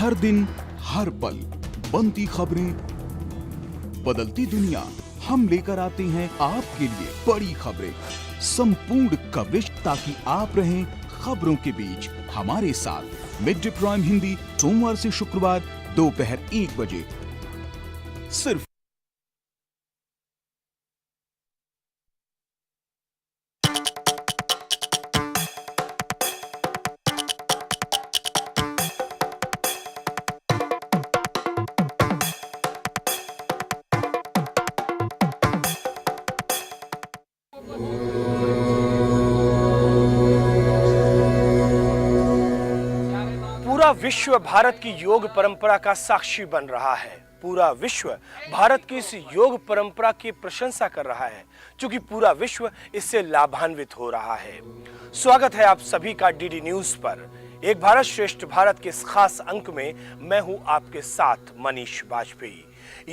हर दिन हर पल बनती खबरें, बदलती दुनिया, हम लेकर आते हैं आपके लिए बड़ी खबरें, संपूर्ण कवरेज ताकि आप रहें खबरों के बीच हमारे साथ। मिड डे प्राइम हिंदी सोमवार से शुक्रवार दोपहर 1 बजे सिर्फ। पूरा विश्व भारत की योग परंपरा का साक्षी बन रहा है। पूरा विश्व भारत की इस योग परंपरा की प्रशंसा कर रहा है, क्योंकि पूरा विश्व इससे लाभान्वित हो रहा है। स्वागत है आप सभी का डीडी न्यूज पर। एक भारत श्रेष्ठ भारत के इस खास अंक में मैं हूं आपके साथ मनीष वाजपेयी।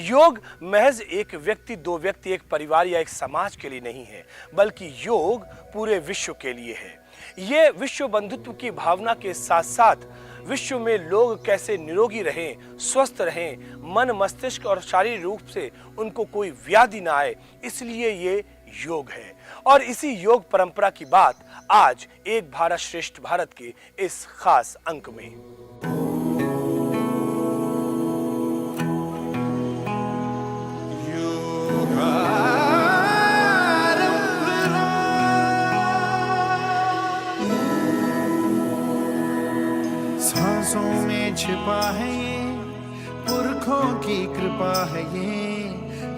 योग महज एक व्यक्ति, दो व्यक्ति, एक परिवार या एक समाज के लिए नहीं है, बल्कि योग पूरे विश्व के लिए है। ये विश्व बंधुत्व की भावना के साथ साथ विश्व में लोग कैसे निरोगी रहें, स्वस्थ रहें, मन, मस्तिष्क और शारीरिक रूप से उनको कोई व्याधि ना आए, इसलिए ये योग है। और इसी योग परंपरा की बात आज एक भारत श्रेष्ठ भारत के इस खास अंक में। सांसों में छिपा है ये, पुरखों की कृपा है ये,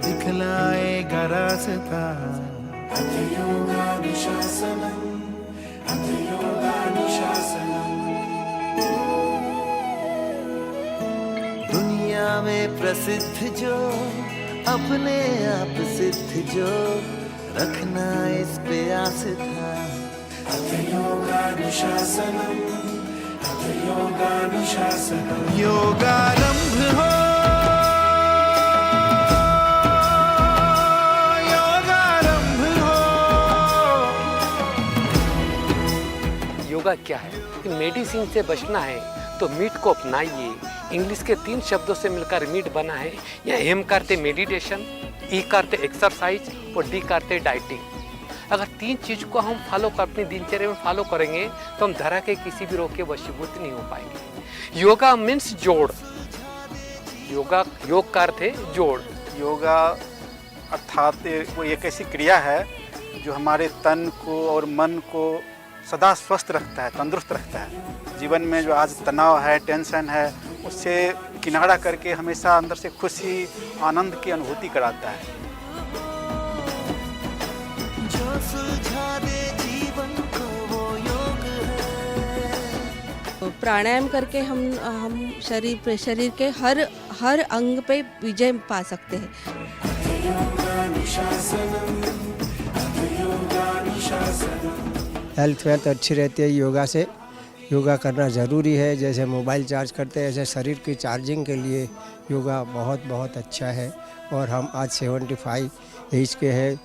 दिखलाएगा रास्ता। हठयोगानुशासनम, हठयोगानुशासनम। दुनिया में प्रसिद्ध जो, अपने आप सिद्ध जो, रखना इस पे आस था। हठयोगानुशासनम, योगारंभ हो, योगारंभ हो। योगा क्या है? मेडिसिन से बचना है तो मीट को अपनाइए। इंग्लिश के 3 शब्दों से मिलकर मीट बना है। या एम करते मेडिटेशन, ई करते एक्सरसाइज और डी करते डाइटिंग। अगर 3 चीज को हम फॉलो कर अपनी दिनचर्या में फॉलो करेंगे तो हम धरा के किसी भी रोग के वशीभूत नहीं हो पाएंगे। योगा मीन्स जोड़। योगा, योग का अर्थ है जोड़। योगा अर्थात वो एक ऐसी क्रिया है जो हमारे तन को और मन को सदा स्वस्थ रखता है, तंदुरुस्त रखता है। जीवन में जो आज तनाव है, टेंशन है, उससे किनारा करके हमेशा अंदर से खुशी, आनंद की अनुभूति कराता है। प्राणायाम करके हम शरीर के हर अंग पे विजय पा सकते हैं। हेल्थ अच्छी रहती है योगा से। योगा करना ज़रूरी है। जैसे मोबाइल चार्ज करते हैं, ऐसे शरीर की चार्जिंग के लिए योगा बहुत अच्छा है। और हम आज 75 एज के हैं,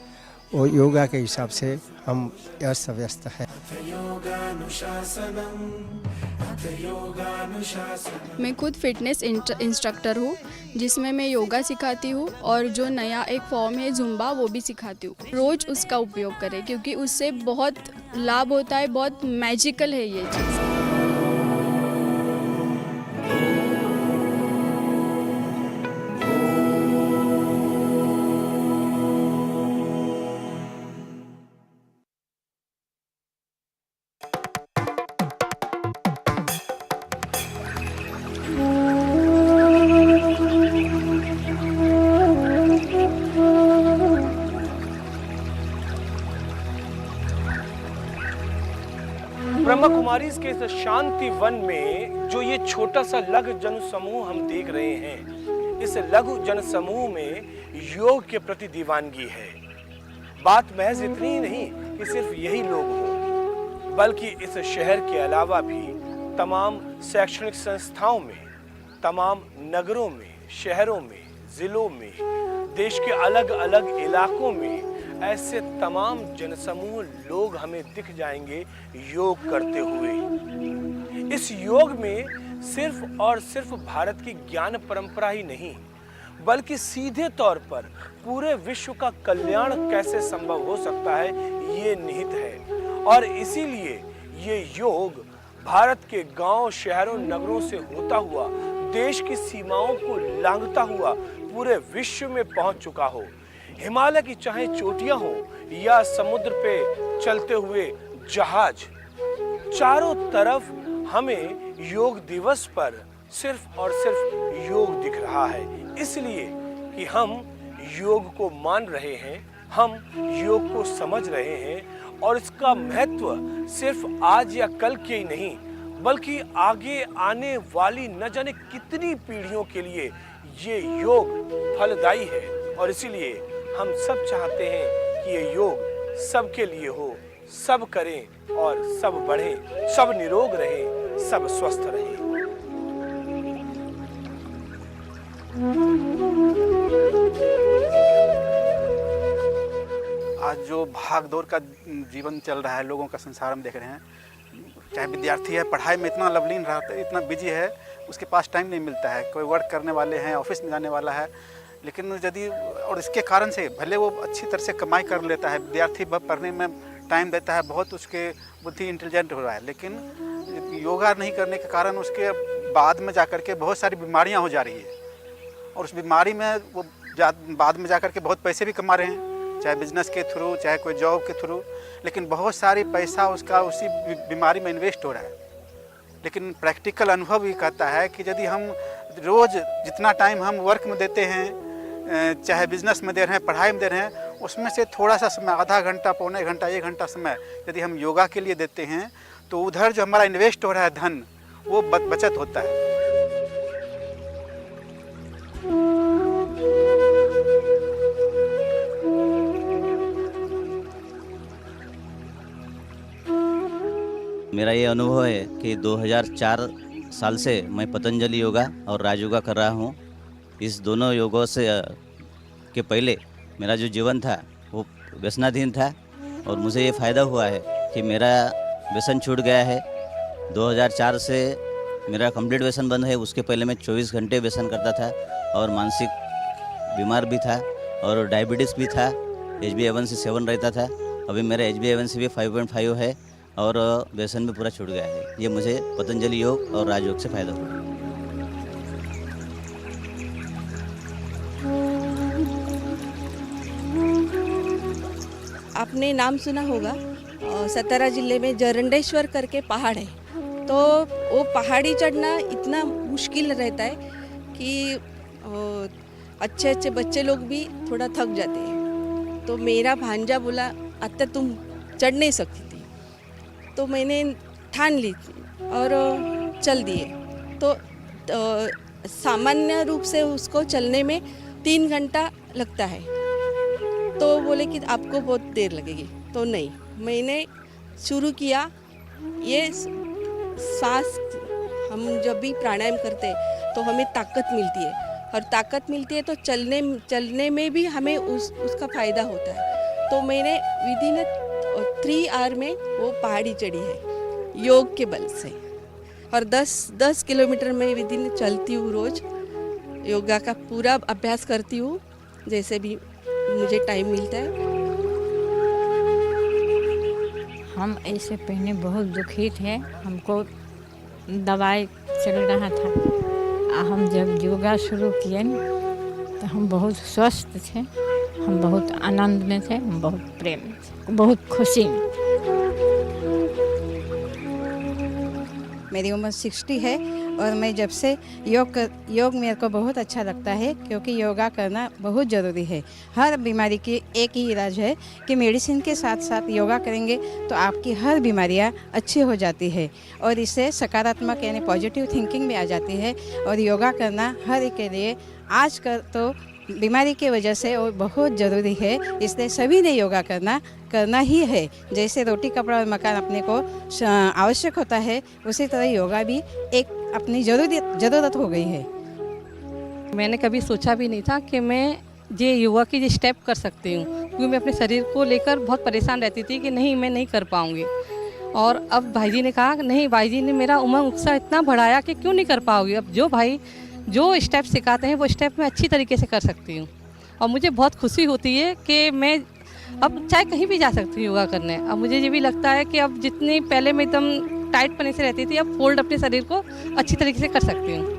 और योगा के हिसाब से हम अस्त व्यस्त है। मैं खुद फिटनेस इंस्ट्रक्टर हूँ, जिसमें मैं योगा सिखाती हूँ और जो नया एक फॉर्म है जुम्बा, वो भी सिखाती हूँ। रोज़ उसका उपयोग करें क्योंकि उससे बहुत लाभ होता है, बहुत मैजिकल है ये चीज़। ब्रह्मा कुमारी के इस शांति वन में जो ये छोटा सा लघु जन समूह हम देख रहे हैं, इस लघु जन समूह में योग के प्रति दीवानगी है। बात महज इतनी ही नहीं कि सिर्फ यही लोग हों, बल्कि इस शहर के अलावा भी तमाम शैक्षणिक संस्थाओं में, तमाम नगरों में, शहरों में, जिलों में, देश के अलग अलग इलाकों में ऐसे तमाम जनसमूह लोग हमें दिख जाएंगे योग करते हुए। इस योग में सिर्फ और सिर्फ भारत की ज्ञान परंपरा ही नहीं, बल्कि सीधे तौर पर पूरे विश्व का कल्याण कैसे संभव हो सकता है, ये निहित है। और इसीलिए ये योग भारत के गांव, शहरों, नगरों से होता हुआ देश की सीमाओं को लांघता हुआ पूरे विश्व में पहुंच चुका हो। हिमालय की चाहे चोटियां हो या समुद्र पे चलते हुए जहाज, चारों तरफ हमें योग दिवस पर सिर्फ और सिर्फ योग दिख रहा है, इसलिए कि हम योग को मान रहे हैं, हम योग को समझ रहे हैं और इसका महत्व सिर्फ आज या कल के ही नहीं, बल्कि आगे आने वाली न जाने कितनी पीढ़ियों के लिए ये योग फलदायी है। और इसीलिए हम सब चाहते हैं कि ये योग सबके लिए हो, सब करें और सब बढ़ें, सब निरोग रहें, सब स्वस्थ रहें। आज जो भाग दौड़ का जीवन चल रहा है, लोगों का संसार हम देख रहे हैं, चाहे विद्यार्थी है, पढ़ाई में इतना लवलीन रहता है, इतना बिजी है, उसके पास टाइम नहीं मिलता है। कोई वर्क करने वाले हैं, ऑफिस में जाने वाला है, लेकिन यदि और इसके कारण से भले वो अच्छी तरह से कमाई कर लेता है, विद्यार्थी पढ़ने में टाइम देता है, बहुत उसके बुद्धि इंटेलिजेंट हो रहा है, लेकिन योगा नहीं करने के कारण उसके बाद में जाकर के बहुत सारी बीमारियाँ हो जा रही है। और उस बीमारी में वो बाद में जाकर के बहुत पैसे भी कमा रहे हैं, चाहे बिजनेस के थ्रू, चाहे कोई जॉब के थ्रू, लेकिन बहुत सारी पैसा उसका उसी बीमारी में इन्वेस्ट हो रहा है। लेकिन प्रैक्टिकल अनुभव भी कहता है कि यदि हम रोज़ जितना टाइम हम वर्क में देते हैं, चाहे बिजनेस में दे रहे हैं, पढ़ाई में दे रहे हैं, उसमें से थोड़ा सा समय, आधा घंटा, पौने घंटा, 1 घंटा समय यदि हम योगा के लिए देते हैं, तो उधर जो हमारा इन्वेस्ट हो रहा है धन, वो बचत होता है। मेरा ये अनुभव है कि 2004 साल से मैं पतंजलि योगा और राजयोगा कर रहा हूँ। इस दोनों योगों से के पहले मेरा जो जीवन था वो व्यसनाधीन था और मुझे ये फ़ायदा हुआ है कि मेरा व्यसन छूट गया है। 2004 से मेरा कंप्लीट व्यसन बंद है। उसके पहले मैं 24 घंटे व्यसन करता था और मानसिक बीमार भी था और डायबिटीज़ भी था। HbA1c 7 रहता था। अभी मेरा HbA1c भी 5.5 है और व्यसन भी पूरा छूट गया है। ये मुझे पतंजलि योग और राजयोग से फ़ायदा हुआ। आपने नाम सुना होगा, सतारा जिले में जरंडेश्वर करके पहाड़ है, तो वो पहाड़ी चढ़ना इतना मुश्किल रहता है कि अच्छे अच्छे बच्चे लोग भी थोड़ा थक जाते हैं। तो मेरा भांजा बोला, अत्ते तुम चढ़ नहीं सकती थी, तो मैंने ठान ली और चल दिए। तो सामान्य रूप से उसको चलने में 3 घंटा लगता है, तो बोले कि आपको बहुत देर लगेगी। तो नहीं, मैंने शुरू किया। ये सांस, हम जब भी प्राणायाम करते हैं तो हमें ताकत मिलती है, और ताकत मिलती है तो चलने में भी हमें उसका फ़ायदा होता है। तो मैंने विदिन 3 आवर में वो पहाड़ी चढ़ी है योग के बल से, और 10 किलोमीटर में विदिन चलती हूँ। रोज़ योगा का पूरा अभ्यास करती हूँ जैसे भी मुझे टाइम मिलता है। हम ऐसे पहले बहुत दुखी थे, हमको दवाई चल रहा था। हम जब योगा शुरू किए तो हम बहुत स्वस्थ थे, हम बहुत आनंद में थे, हम बहुत प्रेम में थे, बहुत खुशी में। मेरी उम्र 60 है और मैं जब से योग मेरे को बहुत अच्छा लगता है, क्योंकि योगा करना बहुत ज़रूरी है। हर बीमारी की एक ही इलाज है कि मेडिसिन के साथ साथ योगा करेंगे तो आपकी हर बीमारियां अच्छी हो जाती है, और इससे सकारात्मक यानी पॉजिटिव थिंकिंग भी आ जाती है। और योगा करना हर एक के लिए आजकल तो बीमारी की वजह से वो बहुत ज़रूरी है, इसलिए सभी ने योगा करना ही है। जैसे रोटी कपड़ा और मकान अपने को आवश्यक होता है, उसी तरह योगा भी एक अपनी ज़रूरत हो गई है। मैंने कभी सोचा भी नहीं था कि मैं ये योगा की स्टेप कर सकती हूँ, क्योंकि मैं अपने शरीर को लेकर बहुत परेशान रहती थी कि नहीं, मैं नहीं कर पाऊँगी। और अब भाई जी ने कहा नहीं, भाई जी ने मेरा उमंग उत्साह इतना बढ़ाया कि क्यों नहीं कर पाओगी। अब जो भाई जो स्टेप सिखाते हैं वो स्टेप मैं अच्छी तरीके से कर सकती हूँ और मुझे बहुत खुशी होती है कि मैं अब चाहे कहीं भी जा सकती हूँ योगा करने। अब मुझे ये भी लगता है कि अब जितनी पहले मैं एकदम टाइट पने से रहती थी, अब फोल्ड अपने शरीर को अच्छी तरीके से कर सकती हूँ।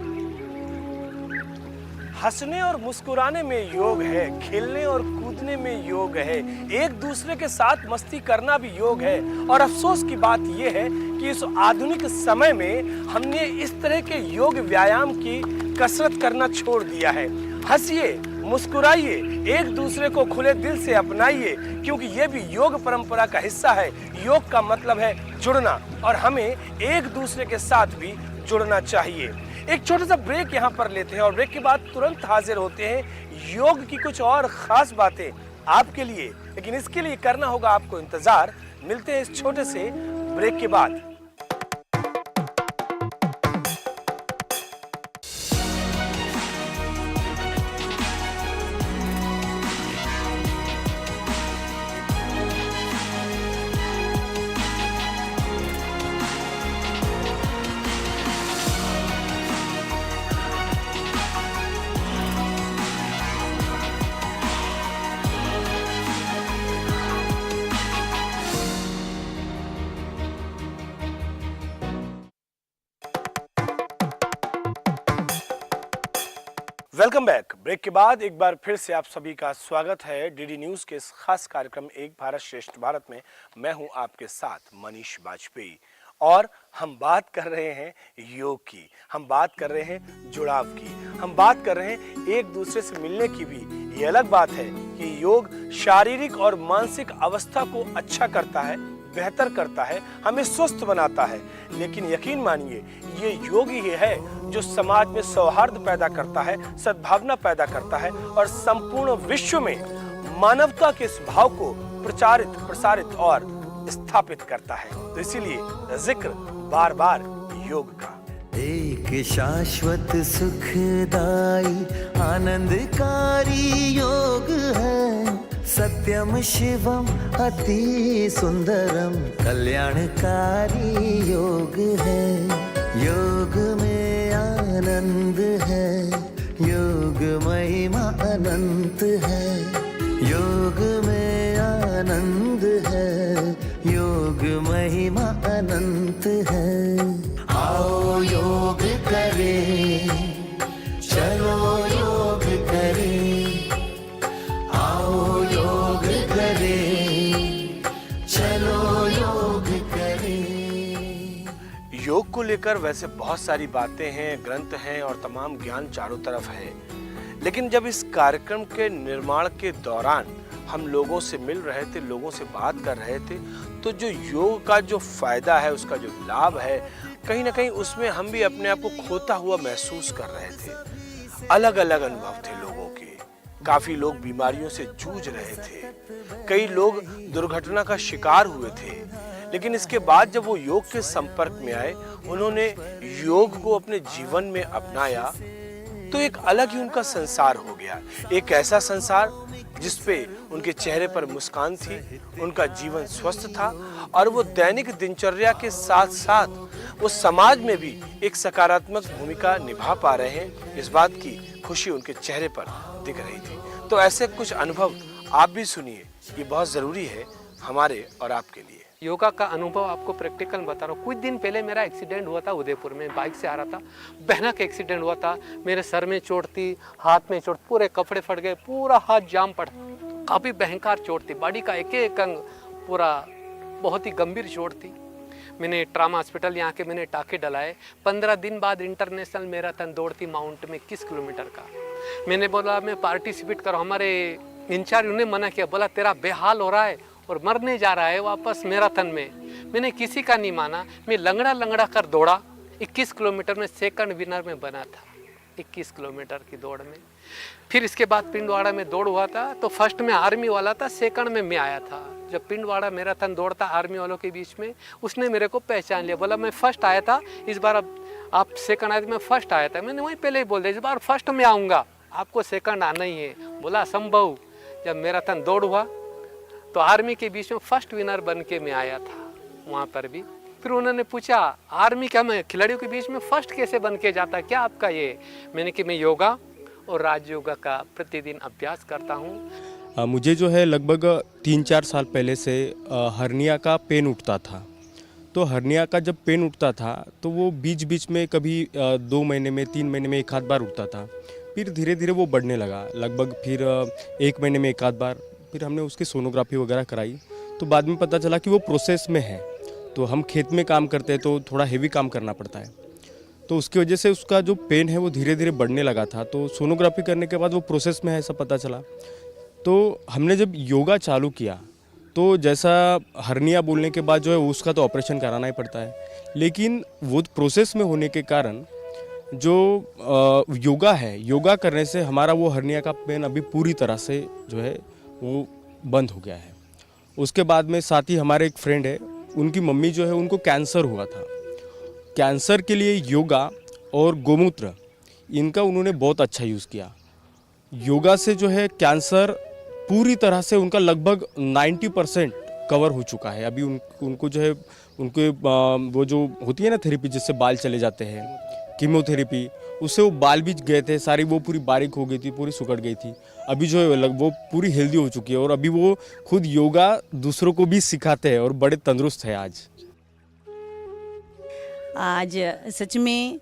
हंसने और मुस्कुराने में योग है, खेलने और कूदने में योग है, एक दूसरे के साथ मस्ती करना भी योग है। और अफसोस की बात यह है कि इस आधुनिक समय में हमने इस तरह के योग व्यायाम की कसरत करना छोड़ दिया है। हंसिए, मुस्कुराइए, एक दूसरे को खुले दिल से अपनाइए, क्योंकि ये भी योग परंपरा का हिस्सा है। योग का मतलब है जुड़ना और हमें एक दूसरे के साथ भी जुड़ना चाहिए। एक छोटा सा ब्रेक यहाँ पर लेते हैं और ब्रेक के बाद तुरंत हाजिर होते हैं योग की कुछ और खास बातें आपके लिए। लेकिन इसके लिए करना होगा आपको इंतजार। मिलते हैं इस छोटे से ब्रेक के बाद। Welcome back. ब्रेक के बाद एक बार फिर से आप सभी का स्वागत है डीडी न्यूज के इस खास कार्यक्रम एक भारत श्रेष्ठ भारत में। मैं हूं आपके साथ मनीष बाजपेयी और हम बात कर रहे हैं योग की, हम बात कर रहे हैं जुड़ाव की, हम बात कर रहे हैं एक दूसरे से मिलने की भी। ये अलग बात है कि योग शारीरिक और मानसिक अवस्था को अच्छा करता है, बेहतर करता है, हमें स्वस्थ बनाता है। लेकिन यकीन मानिए ये योग ही है जो समाज में सौहार्द पैदा करता है, सद्भावना पैदा करता है और संपूर्ण विश्व में मानवता के इस भाव को प्रचारित, प्रसारित और स्थापित करता है। तो इसीलिए जिक्र बार बार योग का। एक शाश्वत सुखदाई आनंदकारी योग है, सत्यम शिवम अति सुंदरम कल्याणकारी योग है। योग में आनंद है, योग महिमा अनंत है। योग में आनंद है, योग महिमा अनंत है। आओ योग करें, चलो योग करें, आओ योग करें, चलो योग करें। योग को लेकर वैसे बहुत सारी बातें हैं, ग्रंथ हैं और तमाम ज्ञान चारों तरफ है। लेकिन जब इस कार्यक्रम के निर्माण के दौरान हम लोगों से मिल रहे थे, लोगों से बात कर रहे थे, तो जो योग का जो फायदा है, उसका जो लाभ है, कहीं ना कहीं उसमें हम भी अपने आप को खोता हुआ महसूस कर रहे थे। अलग अलग अनुभव थे लोगों के। काफी लोग बीमारियों से जूझ रहे थे, कई लोग दुर्घटना का शिकार हुए थे। लेकिन इसके बाद जब वो योग के संपर्क में आए, उन्होंने योग को अपने जीवन में अपनाया, तो एक अलग ही उनका संसार हो गया। एक ऐसा संसार जिसपे उनके चेहरे पर मुस्कान थी, उनका जीवन स्वस्थ था और वो दैनिक दिनचर्या के साथ साथ वो समाज में भी एक सकारात्मक भूमिका निभा पा रहे हैं। इस बात की खुशी उनके चेहरे पर दिख रही थी। तो ऐसे कुछ अनुभव आप भी सुनिए, ये बहुत जरूरी है हमारे और आपके लिए। योगा का अनुभव आपको प्रैक्टिकल बता रहा हूँ। कुछ दिन पहले मेरा एक्सीडेंट हुआ था उदयपुर में, बाइक से आ रहा था, भयानक एक्सीडेंट हुआ था। मेरे सर में चोट थी, हाथ में चोट, पूरे कपड़े फट गए, पूरा हाथ जाम पड़ा, काफ़ी भयंकर चोट थी, बॉडी का एक एक अंग पूरा बहुत ही गंभीर चोट थी। मैंने ट्रामा हॉस्पिटल यहाँ के मैंने टाँके डलाए। 15 दिन बाद इंटरनेशनल मैराथन दौड़ती माउंट में 21 किलोमीटर का। मैंने बोला मैं पार्टिसिपेट करूँ, हमारे इंचार्ज उन्हें मना किया, बोला तेरा बेहाल हो रहा है और मरने जा रहा है वापस मैराथन में। मैंने किसी का नहीं माना, मैं लंगड़ा लंगड़ा कर दौड़ा। 21 किलोमीटर में सेकंड विनर में बना था, 21 किलोमीटर की दौड़ में। फिर इसके बाद पिंडवाड़ा में दौड़ हुआ था, तो फर्स्ट में आर्मी वाला था, सेकंड में मैं आया था। जब पिंडवाड़ा मैराथन दौड़ता आर्मी वालों के बीच में, उसने मेरे को पहचान लिया, बोला मैं फर्स्ट आया था, इस बार अब आप सेकंड आए थे, मैं फर्स्ट आया था। मैंने वहीं पहले ही बोल दिया इस बार फर्स्ट में आऊँगा, आपको सेकंड आना ही है। बोला असंभव। जब मैराथन दौड़ हुआ तो आर्मी के बीच में फर्स्ट विनर बन के मैं आया था। वहाँ पर भी। फिर उन्होंने पूछा आर्मी क्या मैं खिलाड़ियों के बीच में फर्स्ट कैसे बन के जाता, क्या आपका ये? मैंने कि मैं योगा और राजयोगा का प्रतिदिन अभ्यास करता हूँ। मुझे जो है लगभग 3-4 साल पहले से हर्निया का पेन उठता था। तो हर्निया का जब पेन उठता था तो वो बीच बीच में कभी 2 महीने में 3 महीने में एक आध बार उठता था। फिर धीरे धीरे वो बढ़ने लगा, लगभग फिर 1 महीने में एक आध बार। फिर हमने उसकी सोनोग्राफी वगैरह कराई तो बाद में पता चला कि वो प्रोसेस में है। तो हम खेत में काम करते हैं तो थोड़ा हेवी काम करना पड़ता है, तो उसकी वजह से उसका जो पेन है वो धीरे धीरे बढ़ने लगा था। तो सोनोग्राफी करने के बाद वो प्रोसेस में है ऐसा पता चला। तो हमने जब योगा चालू किया तो जैसा हर्निया बोलने के बाद जो है उसका तो ऑपरेशन कराना ही पड़ता है, लेकिन वो प्रोसेस में होने के कारण जो योगा है, योगा करने से हमारा वो हर्निया का पेन अभी पूरी तरह से जो है वो बंद हो गया है। उसके बाद में साथ ही हमारे एक फ्रेंड है, उनकी मम्मी जो है उनको कैंसर हुआ था। कैंसर के लिए योगा और गोमूत्र इनका उन्होंने बहुत अच्छा यूज़ किया। योगा से जो है कैंसर पूरी तरह से उनका लगभग 90% कवर हो चुका है। अभी उनको जो है उनके वो जो होती है ना थेरेपी जिससे बाल चले जाते हैं, कीमोथेरेपी, उससे वो बाल भी गए थे सारी, वो पूरी बारीक हो गई थी, पूरी सुकड़ गई थी। अभी जो है वो पूरी हेल्दी हो चुकी है और अभी वो खुद योगा दूसरों को भी सिखाते हैं और बड़े तंदुरुस्त है आज सच में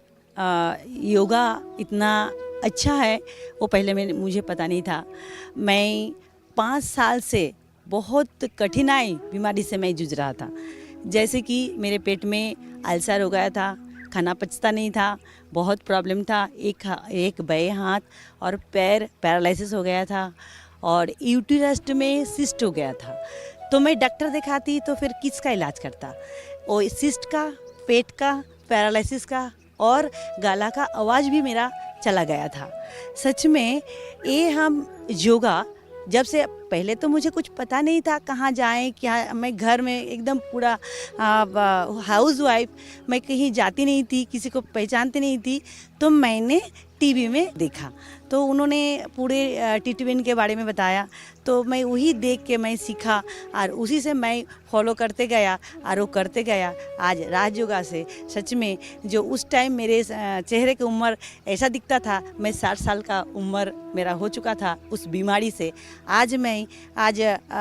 योगा इतना अच्छा है वो पहले मुझे पता नहीं था। मैं 5 साल से बहुत कठिनाई बीमारी से मैं जूझ रहा था, जैसे कि मेरे पेट में अल्सर हो गया था, खाना पचता नहीं था, बहुत प्रॉब्लम था, एक बाएं हाथ और पैर पैरालिसिस हो गया था और यूटेरस में सिस्ट हो गया था। तो मैं डॉक्टर दिखाती तो फिर किसका इलाज करता, वो सिस्ट का, पेट का, पैरालिसिस का और गला का आवाज़ भी मेरा चला गया था। सच में ये हम योगा जब से, पहले तो मुझे कुछ पता नहीं था कहाँ जाएं क्या, मैं घर में एकदम पूरा हाउस वाइफ, मैं कहीं जाती नहीं थी, किसी को पहचानती नहीं थी। तो मैंने टीवी में देखा तो उन्होंने पूरे ट्रीटमेंट के बारे में बताया, तो मैं वही देख के मैं सीखा और उसी से मैं फॉलो करते गया और वो करते गया। आज राजयोगा से सच में जो उस टाइम मेरे चेहरे की उम्र ऐसा दिखता था, मैं 60 साल का उम्र मेरा हो चुका था उस बीमारी से। आज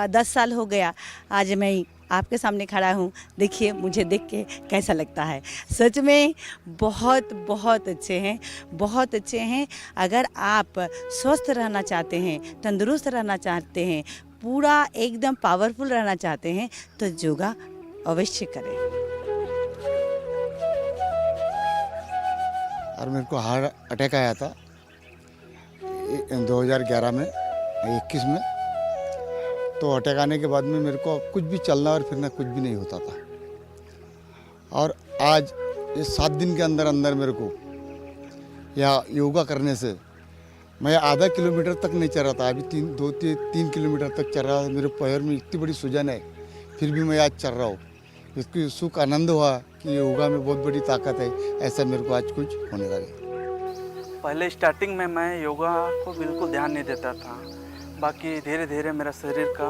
10 साल हो गया, आज मैं आपके सामने खड़ा हूँ। देखिए मुझे देख के कैसा लगता है। सच में बहुत बहुत अच्छे हैं, बहुत अच्छे हैं। अगर आप स्वस्थ रहना चाहते हैं, तंदुरुस्त रहना चाहते हैं, पूरा एकदम पावरफुल रहना चाहते हैं तो योगा अवश्य करें। और मेरे को हार्ट अटैक आया था 2011 में 21 में। तो अटैक आने के बाद में मेरे को कुछ भी चलना और फिरना कुछ भी नहीं होता था। और आज ये 7 दिन के अंदर अंदर मेरे को या योगा करने से मैं आधा किलोमीटर तक नहीं चल रहा था, अभी 3 किलोमीटर तक चल रहा था। मेरे पैर में इतनी बड़ी सूजन है फिर भी मैं आज चल रहा हूँ। इसकी सुख आनंद हुआ कि योगा में बहुत बड़ी ताकत है, ऐसा मेरे को आज कुछ होने लगा। पहले स्टार्टिंग में मैं योगा को बिल्कुल ध्यान नहीं देता था, बाकी धीरे धीरे मेरा शरीर का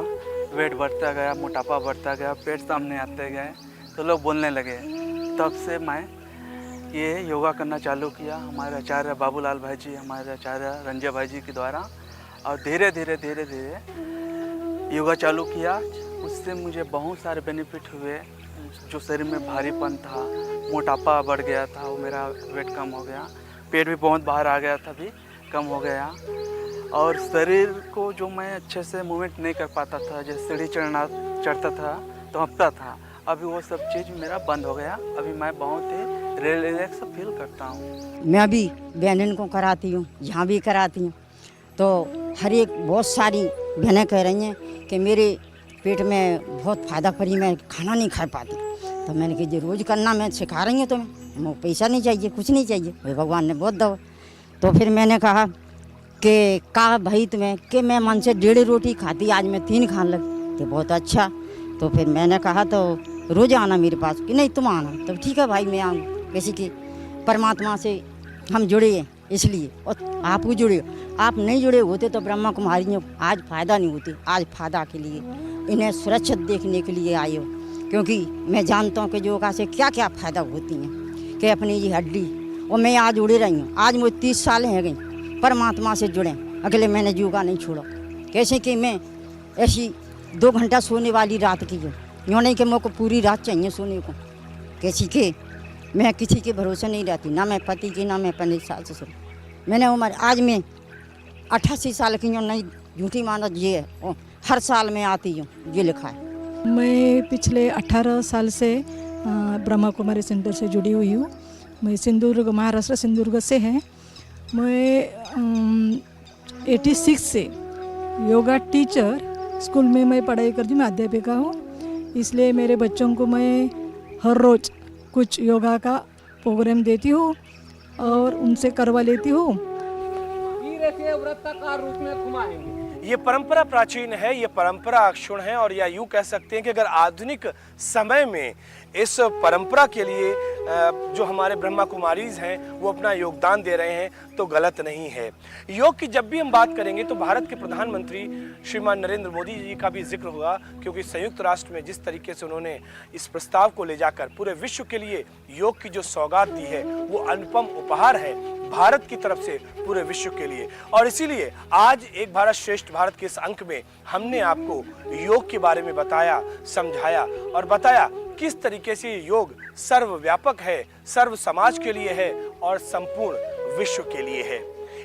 वेट बढ़ता गया, मोटापा बढ़ता गया, पेट सामने आते गए तो लोग बोलने लगे। तब से मैं ये योगा करना चालू किया हमारे आचार्य बाबूलाल भाई जी, हमारे आचार्य रंजय भाई जी के द्वारा, और धीरे धीरे योगा चालू किया। उससे मुझे बहुत सारे बेनिफिट हुए। जो शरीर में भारीपन था, मोटापा बढ़ गया था, वो मेरा वेट कम हो गया। पेट भी बहुत बाहर आ गया था, भी कम हो गया। और शरीर को जो मैं अच्छे से मूवमेंट नहीं कर पाता था, जैसे सीढ़ी चढ़ता था तो हंपता था, अभी वो सब चीज़ मेरा बंद हो गया। अभी मैं बहुत ही रिलैक्स फील करता हूँ। मैं अभी बहनों को कराती हूँ, यहाँ भी कराती हूँ, तो हर एक बहुत सारी बहनें कह रही हैं कि मेरे पेट में बहुत फ़ायदा पड़ी, मैं खाना नहीं खा पाती। तो मैंने कहा रोज़ करना, मैं सिखा रही हूँ तुम्हें, पैसा नहीं चाहिए, कुछ नहीं चाहिए, भाई भगवान ने बहुत दवा। तो फिर मैंने कहा कि भाई तुम्हें कि मैं मन से 1.5 रोटी खाती, आज मैं 3 खाने लगी। तो बहुत अच्छा। तो फिर मैंने कहा तो रोज़ आना मेरे पास, कि नहीं तुम आना। तो ठीक है भाई मैं आऊँ। कैसे कि परमात्मा से हम जुड़े हैं इसलिए, और आप भी जुड़े हो। आप नहीं जुड़े होते तो ब्रह्मा कुमारियों आज फ़ायदा नहीं होती। आज फ़ायदा के लिए, इन्हें सुरक्षित देखने के लिए आए हो क्योंकि मैं जानता हूँ कि योगा से क्या क्या फ़ायदा होती हैं कि अपनी ये हड्डी, और मैं आज उड़े रही हूँ। आज मुझे 30 साल हैं गई परमात्मा से जुड़े, अगले मैंने योगा नहीं छोड़ा। कैसे कि मैं ऐसी 2 घंटा सोने वाली रात की हूँ, यूँ नहीं कि मुझको पूरी रात चाहिए सोने को। कैसी कि मैं किसी के भरोसे नहीं रहती, ना मैं पति की ना मैं अपने सास ससुर। मैंने उम्र आज मैं 88 साल की हूँ, नहीं झूठी माना ये है, और हर साल मैं आती हूँ, ये लिखा है। मैं पिछले 18 साल से ब्रह्मा कुमारी सेंटर से जुड़ी हुई हूँ। मैं सिंधुदुर्ग, महाराष्ट्र सिंधुदुर्ग से हैं। मैं 86 से योगा टीचर स्कूल में मैं पढ़ाई करती हूँ, मैं अध्यापिका हूँ। इसलिए मेरे बच्चों को मैं हर रोज़ कुछ योगा का प्रोग्राम देती हूँ और उनसे करवा लेती हूँ। वृत्ताकार रूप में घुमाएंगे। ये परंपरा प्राचीन है, ये परंपरा अक्षुण्ण है, और या यूँ कह सकते हैं कि अगर आधुनिक समय में इस परंपरा के लिए जो हमारे ब्रह्मा कुमारीज हैं वो अपना योगदान दे रहे हैं तो गलत नहीं है। योग की जब भी हम बात करेंगे तो भारत के प्रधानमंत्री श्रीमान नरेंद्र मोदी जी का भी जिक्र होगा, क्योंकि संयुक्त राष्ट्र में जिस तरीके से उन्होंने इस प्रस्ताव को ले जाकर पूरे विश्व के लिए योग की जो सौगात दी है वो अनुपम उपहार है भारत की तरफ से पूरे विश्व के लिए। और इसीलिए आज एक भारत श्रेष्ठ भारत के इस अंक में हमने आपको योग के बारे में बताया, समझाया और बताया किस तरीके से योग सर्वव्यापक है, सर्व समाज के लिए है और संपूर्ण विश्व के लिए है।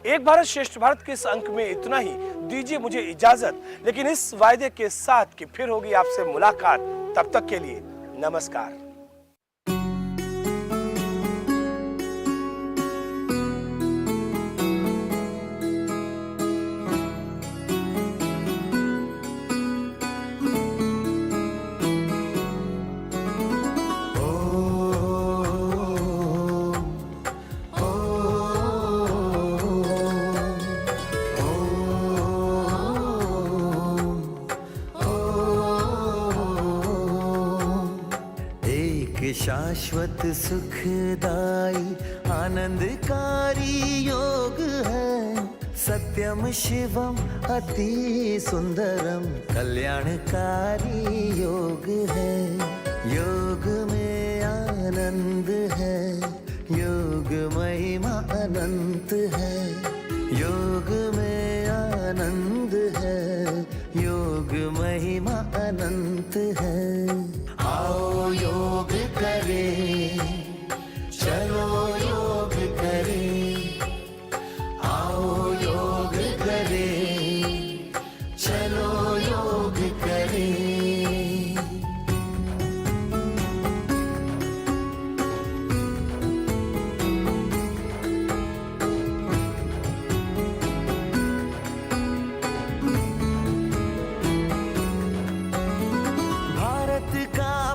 एक भारत श्रेष्ठ भारत के इस अंक में इतना ही। दीजिए मुझे इजाजत, लेकिन इस वायदे के साथ कि फिर होगी आपसे मुलाकात। तब तक के लिए नमस्कार। शाश्वत सुखदाई आनंदकारी योग है, सत्यम शिवम अति सुंदरम कल्याणकारी योग है। योग में आनंद है, योग महिमा अनंत है। योग में आनंद है, योग महिमा अनंत है। आओ योग करें, चलो योग करें। आओ योग करें, चलो योग करें।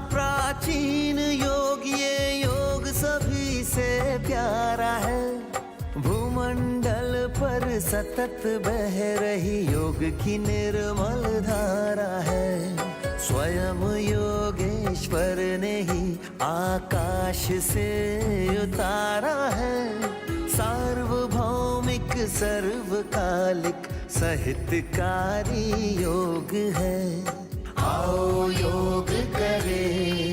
प्राचीन योग, ये योग सभी से प्यारा है। भूमंडल पर सतत बह रही योग की निर्मल धारा है। स्वयं योगेश्वर ने ही आकाश से उतारा है। सार्वभौमिक सर्वकालिक साहित्यकारी योग है। आओ योग करें,